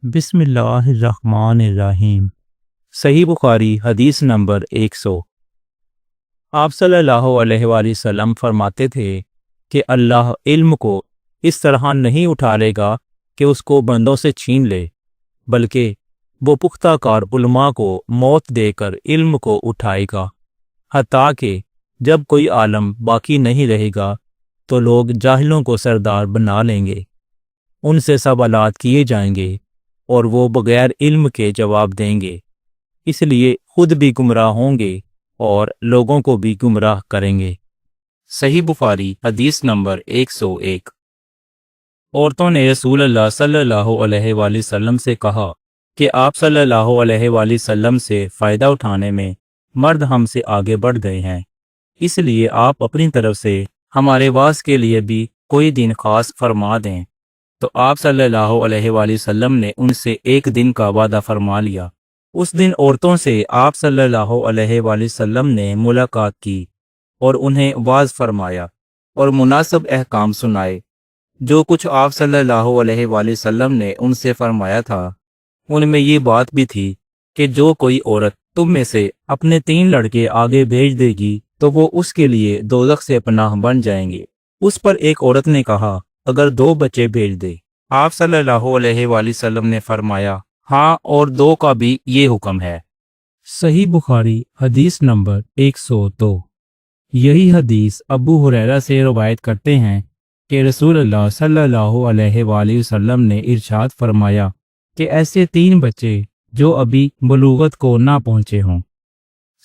بسم اللہ الرحمن الرحیم۔ صحیح بخاری حدیث نمبر 100۔ آپ صلی اللہ علیہ وآلہ وسلم فرماتے تھے کہ اللہ علم کو اس طرح نہیں اٹھا لے گا کہ اس کو بندوں سے چھین لے، بلکہ وہ پختہ کار علماء کو موت دے کر علم کو اٹھائے گا، حتیٰ کہ جب کوئی عالم باقی نہیں رہے گا تو لوگ جاہلوں کو سردار بنا لیں گے، ان سے سوالات کیے جائیں گے اور وہ بغیر علم کے جواب دیں گے، اس لیے خود بھی گمراہ ہوں گے اور لوگوں کو بھی گمراہ کریں گے۔ صحیح بخاری حدیث نمبر 101۔ عورتوں نے رسول اللہ صلی اللہ علیہ وآلہ وسلم سے کہا کہ آپ صلی اللہ علیہ وآلہ وسلم سے فائدہ اٹھانے میں مرد ہم سے آگے بڑھ گئے ہیں، اس لیے آپ اپنی طرف سے ہمارے واس کے لیے بھی کوئی دن خاص فرما دیں۔ تو آپ صلی اللہ علیہ وآلہ وسلم نے ان سے ایک دن کا وعدہ فرما لیا۔ اس دن عورتوں سے آپ صلی اللہ علیہ وآلہ وسلم نے ملاقات کی اور انہیں واعظ فرمایا اور مناسب احکام سنائے۔ جو کچھ آپ صلی اللہ علیہ وآلہ وسلم نے ان سے فرمایا تھا، ان میں یہ بات بھی تھی کہ جو کوئی عورت تم میں سے اپنے 3 لڑکے آگے بھیج دے گی تو وہ اس کے لیے دوزخ سے پناہ بن جائیں گے۔ اس پر ایک عورت نے کہا، اگر 2 بچے بھیج دے؟ آپ صلی اللہ علیہ وآلہ وسلم نے فرمایا، ہاں، اور 2 کا بھی یہ حکم ہے۔ صحیح بخاری حدیث نمبر 102۔ یہی حدیث ابو ہریرہ سے روایت کرتے ہیں کہ رسول اللہ صلی اللہ علیہ وآلہ وسلم نے ارشاد فرمایا کہ ایسے 3 بچے جو ابھی بلوغت کو نہ پہنچے ہوں۔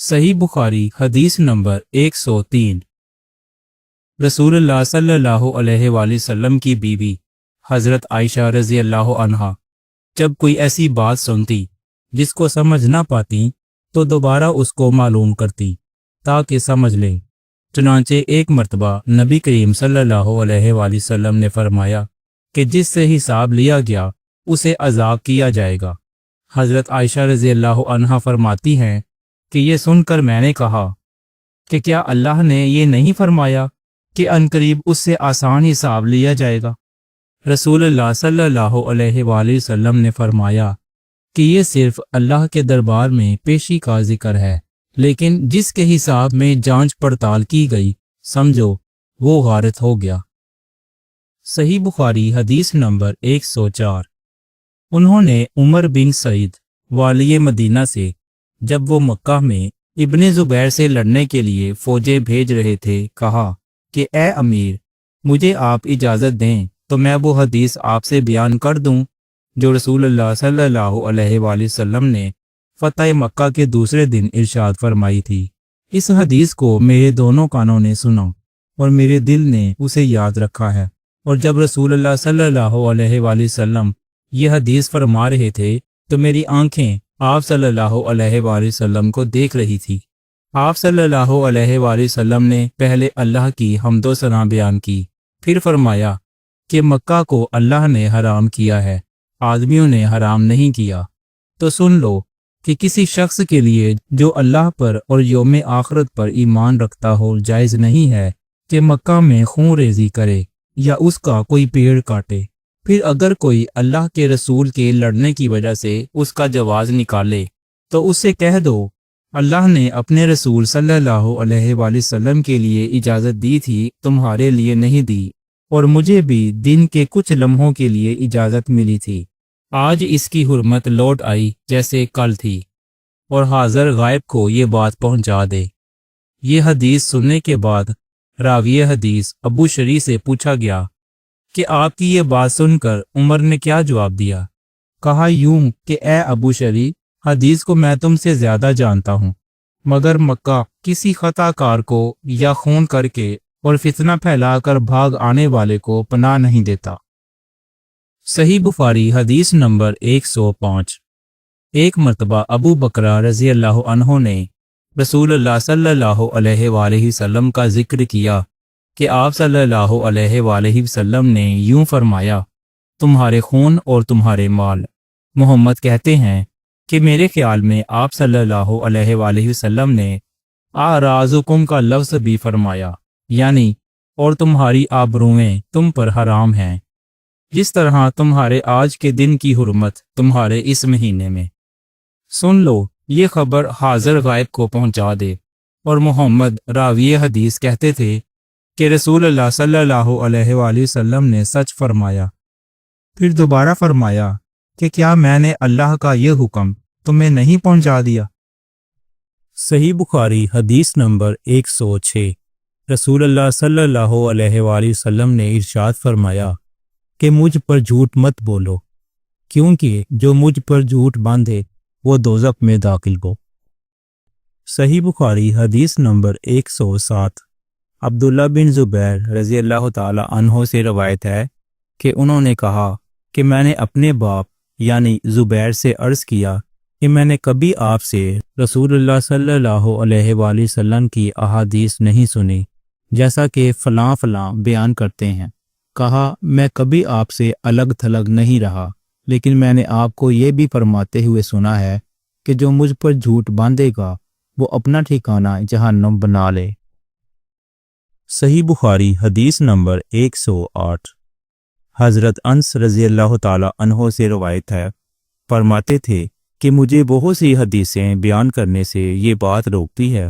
صحیح بخاری حدیث نمبر 103۔ رسول اللہ صلی اللہ علیہ وآلہ وسلم کی بیوی حضرت عائشہ رضی اللہ عنہا جب کوئی ایسی بات سنتی جس کو سمجھ نہ پاتی تو دوبارہ اس کو معلوم کرتی تاکہ سمجھ لیں۔ چنانچہ ایک مرتبہ نبی کریم صلی اللہ علیہ وآلہ وسلم نے فرمایا کہ جس سے حساب لیا گیا اسے عذاب کیا جائے گا۔ حضرت عائشہ رضی اللہ عنہا فرماتی ہیں کہ یہ سن کر میں نے کہا کہ کیا اللہ نے یہ نہیں فرمایا کہ عنقریب اس سے آسان حساب لیا جائے گا؟ رسول اللہ صلی اللہ علیہ وآلہ وسلم نے فرمایا کہ یہ صرف اللہ کے دربار میں پیشی کا ذکر ہے، لیکن جس کے حساب میں جانچ پڑتال کی گئی سمجھو وہ غارت ہو گیا۔ صحیح بخاری حدیث نمبر 104۔ انہوں نے عمر بن سعید والی مدینہ سے جب وہ مکہ میں ابن زبیر سے لڑنے کے لیے فوجیں بھیج رہے تھے کہا کہ اے امیر، مجھے آپ اجازت دیں تو میں وہ حدیث آپ سے بیان کر دوں جو رسول اللہ صلی اللہ علیہ وآلہ وسلم نے فتح مکہ کے دوسرے دن ارشاد فرمائی تھی۔ اس حدیث کو میرے دونوں کانوں نے سنا اور میرے دل نے اسے یاد رکھا ہے، اور جب رسول اللہ صلی اللہ علیہ وآلہ وسلم یہ حدیث فرما رہے تھے تو میری آنکھیں آپ صلی اللہ علیہ وآلہ وسلم کو دیکھ رہی تھی۔ آپ صلی اللہ علیہ وآلہ وسلم نے پہلے اللہ کی حمد و ثنا بیان کی، پھر فرمایا کہ مکہ کو اللہ نے حرام کیا ہے، آدمیوں نے حرام نہیں کیا۔ تو سن لو کہ کسی شخص کے لیے جو اللہ پر اور یوم آخرت پر ایمان رکھتا ہو جائز نہیں ہے کہ مکہ میں خون ریزی کرے یا اس کا کوئی پیڑ کاٹے۔ پھر اگر کوئی اللہ کے رسول کے لڑنے کی وجہ سے اس کا جواز نکالے تو اس سے کہہ دو اللہ نے اپنے رسول صلی اللہ علیہ وآلہ وسلم کے لیے اجازت دی تھی، تمہارے لیے نہیں دی، اور مجھے بھی دن کے کچھ لمحوں کے لیے اجازت ملی تھی۔ آج اس کی حرمت لوٹ آئی جیسے کل تھی، اور حاضر غائب کو یہ بات پہنچا دے۔ یہ حدیث سننے کے بعد راوی حدیث ابو شریح سے پوچھا گیا کہ آپ کی یہ بات سن کر عمر نے کیا جواب دیا؟ کہا یوں کہ اے ابو شریح، حدیث کو میں تم سے زیادہ جانتا ہوں، مگر مکہ کسی خطا کار کو یا خون کر کے اور فتنہ پھیلا کر بھاگ آنے والے کو پناہ نہیں دیتا۔ صحیح بخاری حدیث نمبر 105۔ ایک مرتبہ ابو بکرہ رضی اللہ عنہ نے رسول اللہ صلی اللہ علیہ وآلہ وسلم کا ذکر کیا کہ آپ صلی اللہ علیہ وآلہ وسلم نے یوں فرمایا، تمہارے خون اور تمہارے مال۔ محمد کہتے ہیں کہ میرے خیال میں آپ صلی اللہ علیہ وآلہ وسلم نے اعراضکم کا لفظ بھی فرمایا، یعنی اور تمہاری آبروئیں تم پر حرام ہیں۔ جس طرح تمہارے آج کے دن کی حرمت تمہارے اس مہینے میں۔ سن لو، یہ خبر حاضر غائب کو پہنچا دے۔ اور محمد راوی حدیث کہتے تھے کہ رسول اللہ صلی اللہ علیہ وآلہ وسلم نے سچ فرمایا۔ پھر دوبارہ فرمایا کہ کیا میں نے اللہ کا یہ حکم تمہیں نہیں پہنچا دیا؟ صحیح بخاری حدیث نمبر 106۔ رسول اللہ صلی اللہ علیہ وآلہ وسلم نے ارشاد فرمایا کہ مجھ پر جھوٹ مت بولو، کیونکہ جو مجھ پر جھوٹ باندھے وہ دوزخ میں داخل ہو۔ صحیح بخاری حدیث نمبر 107۔ عبداللہ بن زبیر رضی اللہ تعالی عنہ سے روایت ہے کہ انہوں نے کہا کہ میں نے اپنے باپ یعنی زبیر سے عرض کیا کہ میں نے کبھی آپ سے رسول اللہ صلی اللہ علیہ وآلہ وسلم کی احادیث نہیں سنی جیسا کہ فلاں فلاں بیان کرتے ہیں۔ کہا میں کبھی آپ سے الگ تھلگ نہیں رہا، لیکن میں نے آپ کو یہ بھی فرماتے ہوئے سنا ہے کہ جو مجھ پر جھوٹ باندھے گا وہ اپنا ٹھکانہ جہنم بنا لے۔ صحیح بخاری حدیث نمبر 108۔ حضرت انس رضی اللہ تعالی عنہ سے روایت ہے، فرماتے تھے کہ مجھے بہت سی حدیثیں بیان کرنے سے یہ بات روکتی ہے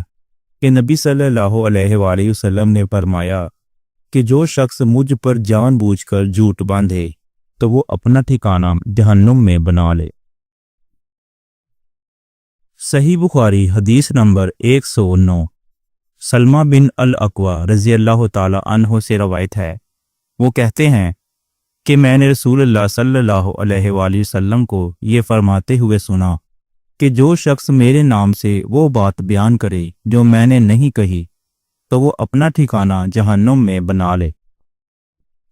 کہ نبی صلی اللہ علیہ وآلہ وسلم نے فرمایا کہ جو شخص مجھ پر جان بوجھ کر جھوٹ باندھے تو وہ اپنا ٹھکانہ جہنم میں بنا لے۔ صحیح بخاری حدیث نمبر 109۔ سلمہ بن الاکوع رضی اللہ تعالی عنہ سے روایت ہے، وہ کہتے ہیں کہ میں نے رسول اللہ صلی اللہ علیہ وآلہ وسلم کو یہ فرماتے ہوئے سنا کہ جو شخص میرے نام سے وہ بات بیان کرے جو میں نے نہیں کہی تو وہ اپنا ٹھکانہ جہنم میں بنا لے۔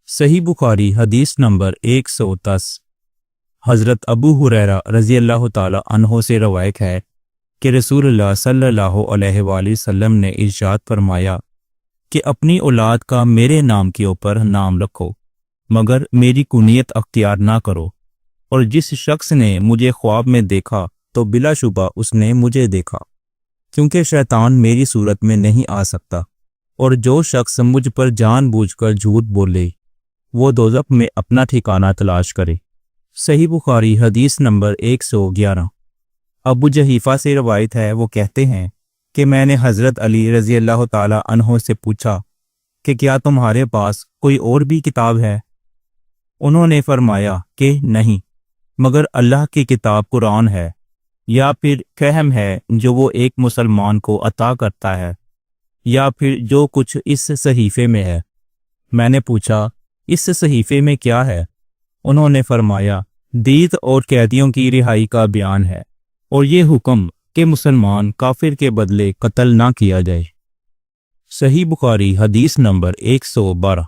صحیح بخاری حدیث نمبر 110۔ حضرت ابو ہریرہ رضی اللہ تعالی عنہ سے روایت ہے کہ رسول اللہ صلی اللہ علیہ وآلہ وسلم نے ارشاد فرمایا کہ اپنی اولاد کا میرے نام کے اوپر نام رکھو، مگر میری کنیت اختیار نہ کرو، اور جس شخص نے مجھے خواب میں دیکھا تو بلا شبہ اس نے مجھے دیکھا، کیونکہ شیطان میری صورت میں نہیں آ سکتا، اور جو شخص مجھ پر جان بوجھ کر جھوٹ بولے وہ دوزخ میں اپنا ٹھکانہ تلاش کرے۔ صحیح بخاری حدیث نمبر 111۔ ابو جحیفہ سے روایت ہے، وہ کہتے ہیں کہ میں نے حضرت علی رضی اللہ تعالی عنہ سے پوچھا کہ کیا تمہارے پاس کوئی اور بھی کتاب ہے؟ انہوں نے فرمایا کہ نہیں، مگر اللہ کی کتاب قرآن ہے، یا پھر فہم ہے جو وہ ایک مسلمان کو عطا کرتا ہے، یا پھر جو کچھ اس صحیفے میں ہے۔ میں نے پوچھا اس صحیفے میں کیا ہے؟ انہوں نے فرمایا دیت اور قیدیوں کی رہائی کا بیان ہے، اور یہ حکم کہ مسلمان کافر کے بدلے قتل نہ کیا جائے۔ صحیح بخاری حدیث نمبر 112۔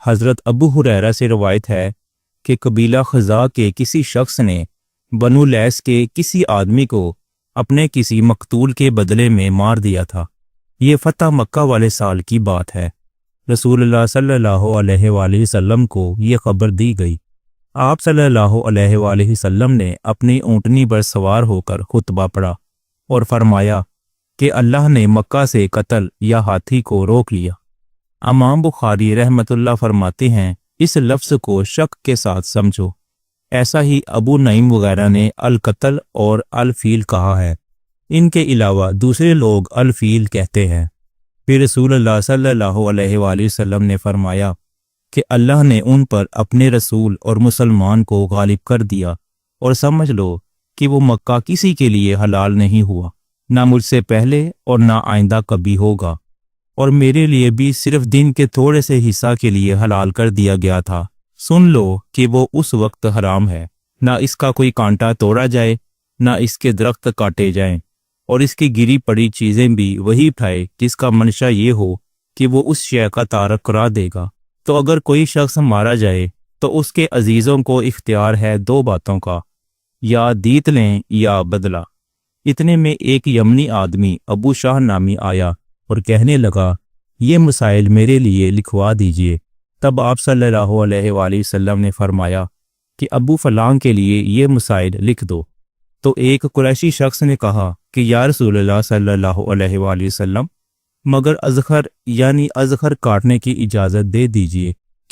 حضرت ابو ہریرہ سے روایت ہے کہ قبیلہ خزاع کے کسی شخص نے بنو لیس کے کسی آدمی کو اپنے کسی مقتول کے بدلے میں مار دیا تھا۔ یہ فتح مکہ والے سال کی بات ہے۔ رسول اللہ صلی اللہ علیہ وآلہ وسلم کو یہ خبر دی گئی۔ آپ صلی اللہ علیہ وآلہ وسلم نے اپنی اونٹنی پر سوار ہو کر خطبہ پڑھا اور فرمایا کہ اللہ نے مکہ سے قتل یا ہاتھی کو روک لیا۔ امام بخاری رحمۃ اللہ فرماتے ہیں اس لفظ کو شک کے ساتھ سمجھو۔ ایسا ہی ابو نعیم وغیرہ نے القتل اور الفیل کہا ہے، ان کے علاوہ دوسرے لوگ الفیل کہتے ہیں۔ پھر رسول اللہ صلی اللہ علیہ وآلہ وسلم نے فرمایا کہ اللہ نے ان پر اپنے رسول اور مسلمان کو غالب کر دیا، اور سمجھ لو کہ وہ مکہ کسی کے لیے حلال نہیں ہوا، نہ مجھ سے پہلے اور نہ آئندہ کبھی ہوگا، اور میرے لیے بھی صرف دن کے تھوڑے سے حصہ کے لیے حلال کر دیا گیا تھا۔ سن لو کہ وہ اس وقت حرام ہے، نہ اس کا کوئی کانٹا توڑا جائے، نہ اس کے درخت کاٹے جائیں، اور اس کی گری پڑی چیزیں بھی وہی اٹھائے جس کا منشا یہ ہو کہ وہ اس شے کا تارک کرا دے گا۔ تو اگر کوئی شخص مارا جائے تو اس کے عزیزوں کو اختیار ہے دو باتوں کا، یا دیت لیں یا بدلہ۔ اتنے میں ایک یمنی آدمی ابو شاہ نامی آیا اور کہنے لگا یہ مسائل میرے لیے لکھوا دیجئے۔ تب آپ صلی اللہ علیہ وآلہ وسلم نے فرمایا کہ ابو فلاں کے لیے یہ مسائل لکھ دو۔ تو ایک قریشی شخص نے کہا کہ یا رسول اللہ صلی اللہ علیہ وآلہ وسلم، مگر اذخر یعنی اذخر کاٹنے کی اجازت دے دیجئے،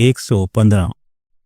115।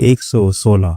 116।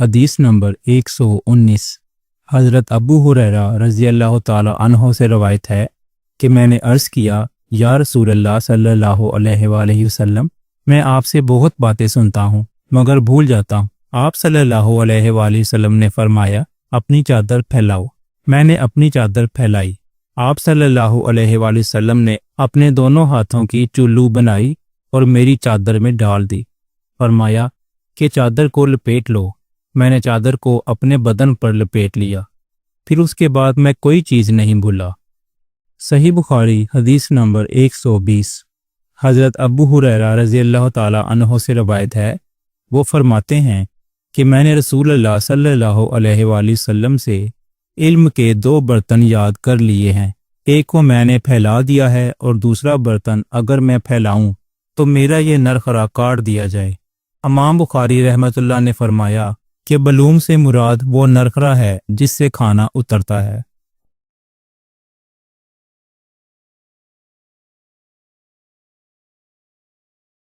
حدیث نمبر 119 حضرت ابو ہریرہ رضی اللہ تعالی عنہ سے روایت ہے کہ میں نے عرض کیا یا رسول اللہ صلی اللہ علیہ وآلہ وسلم، میں آپ سے بہت باتیں سنتا ہوں مگر بھول جاتا ہوں۔ آپ صلی اللہ علیہ وآلہ وسلم نے فرمایا اپنی چادر پھیلاؤ۔ میں نے اپنی چادر پھیلائی۔ آپ صلی اللہ علیہ وآلہ وسلم نے اپنے دونوں ہاتھوں کی چلو بنائی اور میری چادر میں ڈال دی۔ فرمایا کہ چادر کو لپیٹ لو۔ میں نے چادر کو اپنے بدن پر لپیٹ لیا، پھر اس کے بعد میں کوئی چیز نہیں بھولا۔ صحیح بخاری حدیث نمبر 120 حضرت ابو ہریرہ رضی اللہ تعالی عنہ سے روایت ہے، وہ فرماتے ہیں کہ میں نے رسول اللہ صلی اللہ علیہ وآلہ وسلم سے علم کے 2 برتن یاد کر لیے ہیں، ایک کو میں نے پھیلا دیا ہے اور دوسرا برتن اگر میں پھیلاؤں تو میرا یہ نرخرا کاٹ دیا جائے۔ امام بخاری رحمۃ اللہ نے فرمایا کہ بلوم سے مراد وہ نرخرا ہے جس سے کھانا اترتا ہے۔